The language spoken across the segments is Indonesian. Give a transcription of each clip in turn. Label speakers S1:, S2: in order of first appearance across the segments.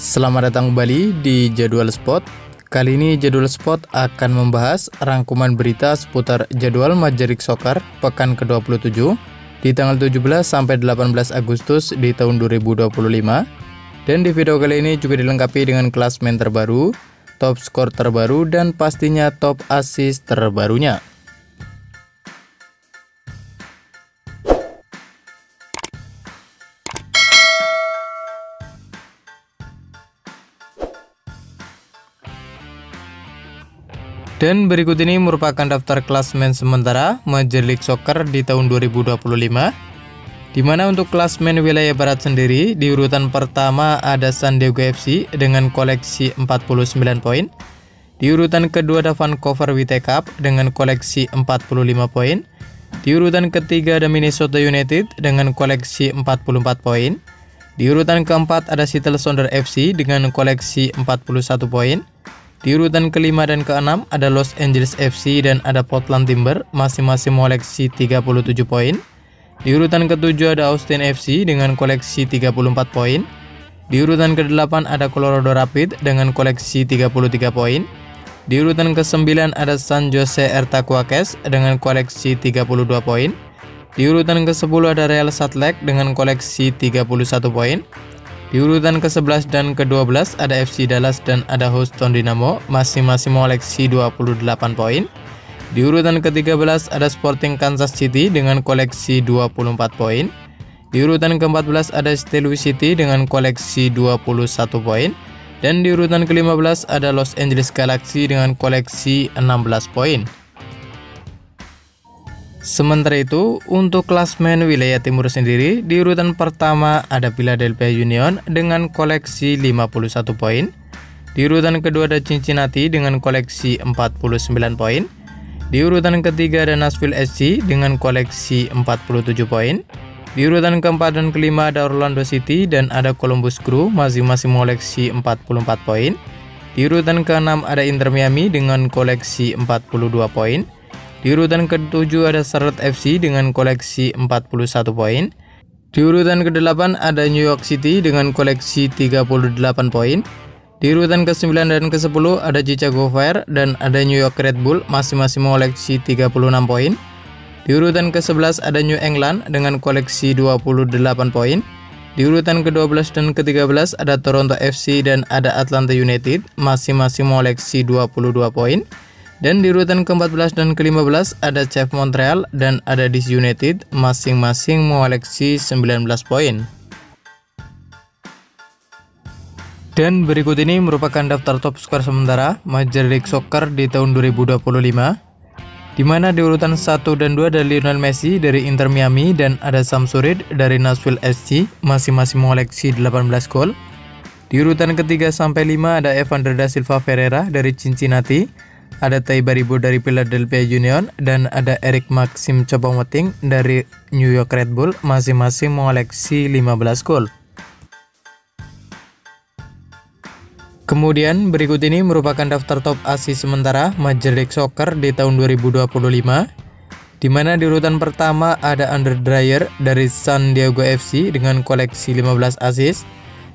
S1: Selamat datang kembali di Jadwal Sport. Kali ini Jadwal Sport akan membahas rangkuman berita seputar jadwal Major League Soccer pekan ke-27 di tanggal 17 sampai 18 Agustus di tahun 2025. Dan di video kali ini juga dilengkapi dengan klasemen terbaru, top skor terbaru, dan pastinya top assist terbarunya. Dan berikut ini merupakan daftar klasemen sementara Major League Soccer di tahun 2025. Di mana untuk klasemen wilayah barat sendiri, di urutan pertama ada San Diego FC dengan koleksi 49 poin. Di urutan kedua ada Vancouver Whitecaps dengan koleksi 45 poin. Di urutan ketiga ada Minnesota United dengan koleksi 44 poin. Di urutan keempat ada Seattle Sounders FC dengan koleksi 41 poin. Di urutan kelima dan keenam ada Los Angeles FC dan ada Portland Timber masing-masing koleksi 37 poin. Di urutan ketujuh ada Austin FC dengan koleksi 34 poin. Di urutan ke-8 ada Colorado Rapids dengan koleksi 33 poin. Di urutan ke-9 ada San Jose Earthquakes dengan koleksi 32 poin. Di urutan ke-10 ada Real Salt Lake dengan koleksi 31 poin. Di urutan ke-11 dan ke-12 ada FC Dallas dan ada Houston Dynamo masing-masing koleksi 28 poin. Di urutan ke-13 ada Sporting Kansas City dengan koleksi 24 poin. Di urutan ke-14 ada St. Louis City dengan koleksi 21 poin. Dan di urutan ke-15 ada Los Angeles Galaxy dengan koleksi 16 poin. Sementara itu, untuk klasemen wilayah timur sendiri, di urutan pertama ada Philadelphia Union dengan koleksi 51 poin. Di urutan kedua ada Cincinnati dengan koleksi 49 poin. Di urutan ketiga ada Nashville SC dengan koleksi 47 poin. Di urutan keempat dan kelima ada Orlando City dan ada Columbus Crew masing-masing koleksi 44 poin. Di urutan keenam ada Inter Miami dengan koleksi 42 poin. Di urutan ke-7 ada Charlotte FC dengan koleksi 41 poin. Di urutan ke-8 ada New York City dengan koleksi 38 poin. Di urutan ke-9 dan ke-10 ada Chicago Fire dan ada New York Red Bull masing-masing koleksi 36 poin. Di urutan ke-11 ada New England dengan koleksi 28 poin. Di urutan ke-12 dan ke-13 ada Toronto FC dan ada Atlanta United masing-masing koleksi 22 poin. Dan di urutan ke-14 dan ke-15 ada CF Montreal dan ada DC United masing-masing mengoleksi 19 poin. Dan berikut ini merupakan daftar top skor sementara Major League Soccer di tahun 2025. Di mana di urutan 1 dan 2 ada Lionel Messi dari Inter Miami dan ada Sam Surridge dari Nashville SC masing-masing mengoleksi 18 gol. Di urutan ketiga sampai 5 ada Evander da Silva Ferreira dari Cincinnati, ada Tai Baribo dari Philadelphia Union dan ada Eric Maxim Choupo-Moting dari New York Red Bull masing-masing mengoleksi 15 gol. Kemudian berikut ini merupakan daftar top assist sementara Major League Soccer di tahun 2025. Di mana di urutan pertama ada Andre Dreyer dari San Diego FC dengan koleksi 15 assist.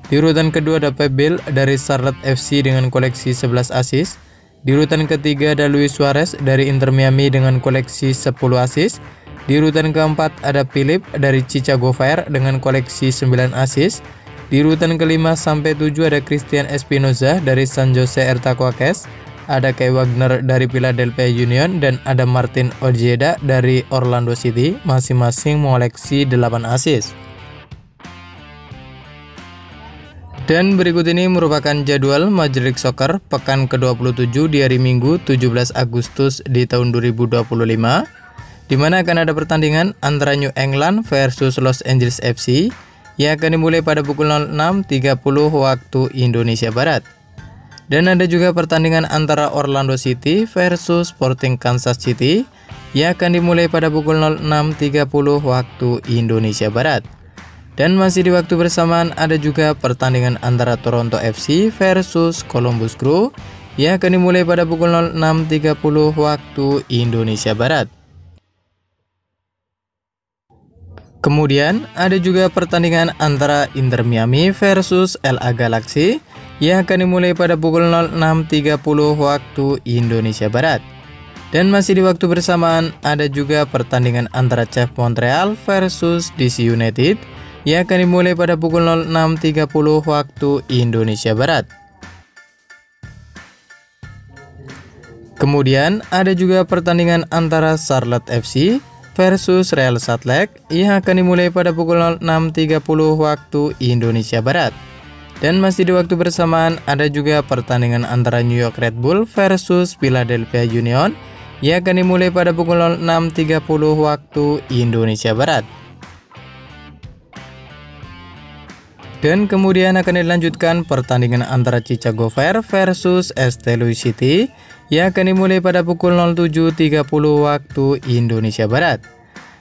S1: Di urutan kedua ada Pep Biel dari Charlotte FC dengan koleksi 11 assist. Di urutan ketiga ada Luis Suarez dari Inter Miami dengan koleksi 10 assist. Di urutan keempat ada Philip dari Chicago Fire dengan koleksi 9 assist. Di urutan kelima sampai 7 ada Christian Espinoza dari San Jose Earthquakes, ada Kai Wagner dari Philadelphia Union dan ada Martin Ojeda dari Orlando City masing-masing mengoleksi 8 assist. Dan berikut ini merupakan jadwal Major League Soccer pekan ke-27 di hari Minggu 17 Agustus di tahun 2025. Di mana akan ada pertandingan antara New England versus Los Angeles FC yang akan dimulai pada pukul 06.30 waktu Indonesia Barat. Dan ada juga pertandingan antara Orlando City versus Sporting Kansas City yang akan dimulai pada pukul 06.30 waktu Indonesia Barat. Dan masih di waktu bersamaan ada juga pertandingan antara Toronto FC versus Columbus Crew yang akan dimulai pada pukul 06.30 waktu Indonesia Barat. Kemudian ada juga pertandingan antara Inter Miami versus LA Galaxy yang akan dimulai pada pukul 06.30 waktu Indonesia Barat. Dan masih di waktu bersamaan ada juga pertandingan antara CF Montreal versus DC United yang akan dimulai pada pukul 06.30 waktu Indonesia Barat. Kemudian ada juga pertandingan antara Charlotte FC versus Real Salt Lake yang akan dimulai pada pukul 06.30 waktu Indonesia Barat. Dan masih di waktu bersamaan ada juga pertandingan antara New York Red Bull versus Philadelphia Union yang akan dimulai pada pukul 06.30 waktu Indonesia Barat. Dan kemudian akan dilanjutkan pertandingan antara Chicago Fire versus St. Louis City yang akan dimulai pada pukul 07.30 waktu Indonesia Barat.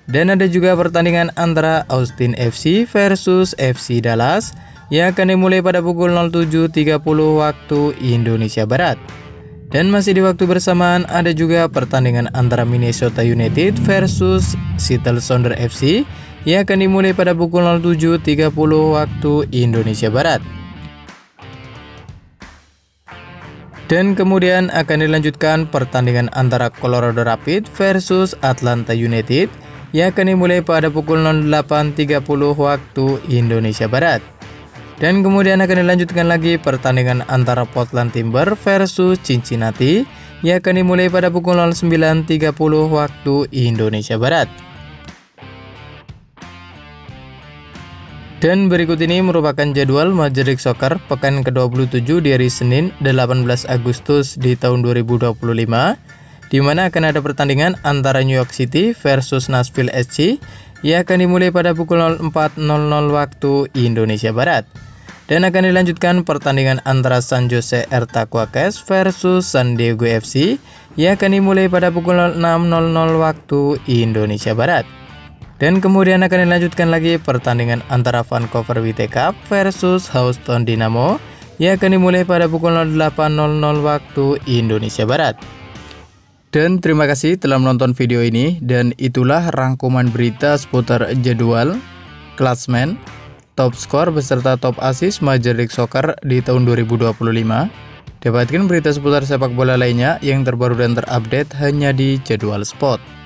S1: Dan ada juga pertandingan antara Austin FC versus FC Dallas yang akan dimulai pada pukul 07.30 waktu Indonesia Barat. Dan masih di waktu bersamaan ada juga pertandingan antara Minnesota United versus Seattle Sounders FC yang akan dimulai pada pukul 07.30 waktu Indonesia Barat. Dan kemudian akan dilanjutkan pertandingan antara Colorado Rapids versus Atlanta United yang akan dimulai pada pukul 08.30 waktu Indonesia Barat. Dan kemudian akan dilanjutkan lagi pertandingan antara Portland Timber versus Cincinnati yang akan dimulai pada pukul 09.30 waktu Indonesia Barat. Dan berikut ini merupakan jadwal Major League Soccer pekan ke-27 di hari Senin 18 Agustus di tahun 2025, di mana akan ada pertandingan antara New York City versus Nashville SC yang akan dimulai pada pukul 04.00 waktu Indonesia Barat. Dan akan dilanjutkan pertandingan antara San Jose Earthquakes versus San Diego FC yang akan dimulai pada pukul 06.00 waktu Indonesia Barat. Dan kemudian akan dilanjutkan lagi pertandingan antara Vancouver Whitecaps versus Houston Dynamo yang akan dimulai pada pukul 08.00 waktu Indonesia Barat. Dan terima kasih telah menonton video ini, dan itulah rangkuman berita seputar jadwal, klasmen, top skor beserta top assist Major League Soccer di tahun 2025. Dapatkan berita seputar sepak bola lainnya yang terbaru dan terupdate hanya di Jadwal Sport.